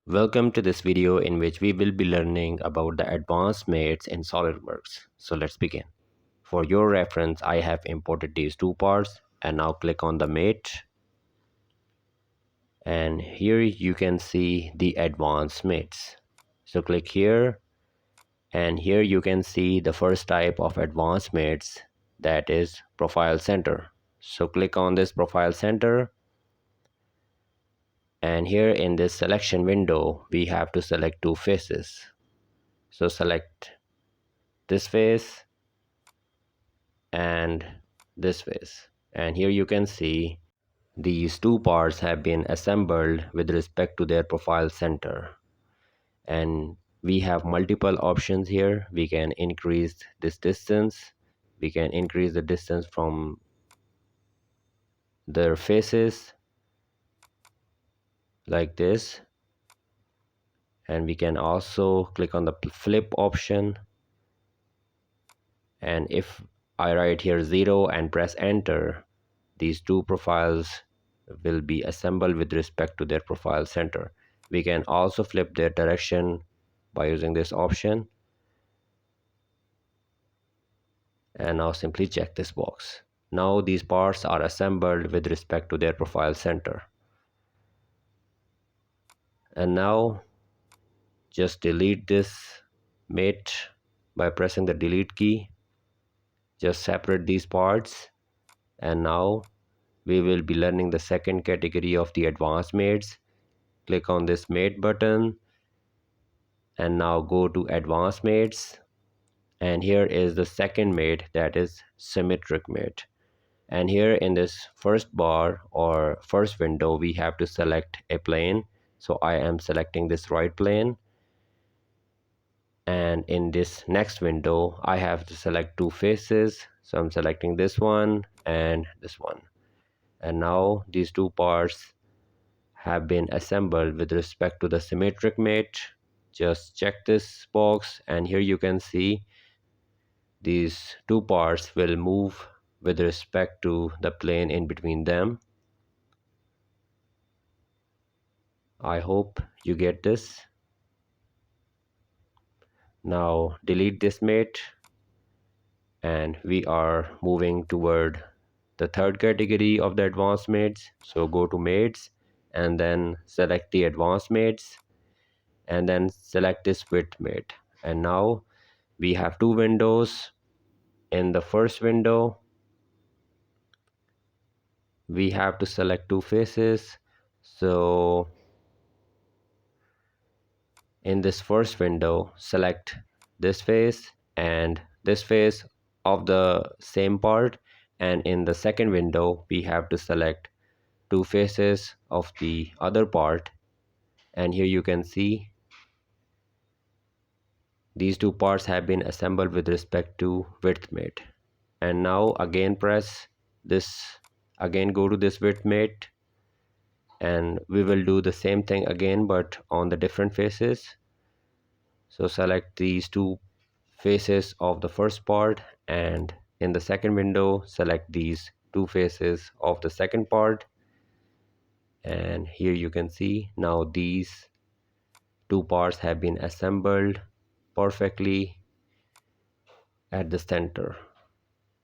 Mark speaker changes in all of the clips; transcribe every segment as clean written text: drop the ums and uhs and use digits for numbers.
Speaker 1: Welcome to this video in which we will be learning about the advanced mates in SolidWorks. So let's begin. For your reference, I have imported these two parts and now click on the mate. And here you can see the advanced mates. So click here and here you can see the first type of advanced mates, that is profile center. So click on this profile center. And here in this selection window, we have to select two faces. So select this face and this face. And here you can see these two parts have been assembled with respect to their profile center. And we have multiple options here. We can increase this distance. We can increase the distance from their faces like this. And we can also click on the flip option, and if I write here 0 and press enter, these two profiles will be assembled with respect to their profile center. We can also flip their direction by using this option, and now simply check this box. Now these parts are assembled with respect to their profile center. And now just delete this mate by pressing the delete key. Just separate these parts, and now we will be learning the second category of the advanced mates. Click on this mate button and now go to advanced mates, and here is the second mate, that is symmetric mate. And here in this first bar or first window, we have to select a plane. So I am selecting this right plane, and in this next window I have to select two faces. So I'm selecting this one and this one, and now these two parts have been assembled with respect to the symmetric mate. Just check this box, and here you can see these two parts will move with respect to the plane in between them. I hope you get this. Now delete this mate, and we are moving toward the third category of the advanced mates. So go to mates and then select the advanced mates, and then select this width mate. And now we have two windows. In the first window, we have to select two faces. So in this first window, select this face and this face of the same part, and in the second window we have to select two faces of the other part. And here you can see these two parts have been assembled with respect to width mate. And now again press this, again go to this width mate, and we will do the same thing again but on the different faces. So select these two faces of the first part, and in the second window select these two faces of the second part. And here you can see now these two parts have been assembled perfectly at the center.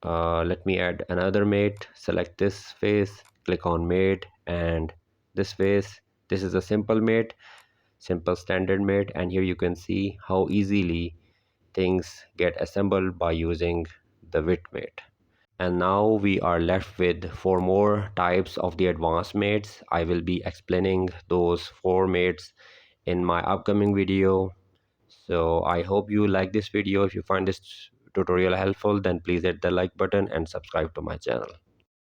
Speaker 1: Let me add another mate. Select this face, click on mate, and this face. This is a simple mate, simple standard mate, and here you can see how easily things get assembled by using the width mate. And now we are left with four more types of the advanced mates. I will be explaining those four mates in my upcoming video. So I hope you like this video. If you find this tutorial helpful, then please hit the like button and subscribe to my channel.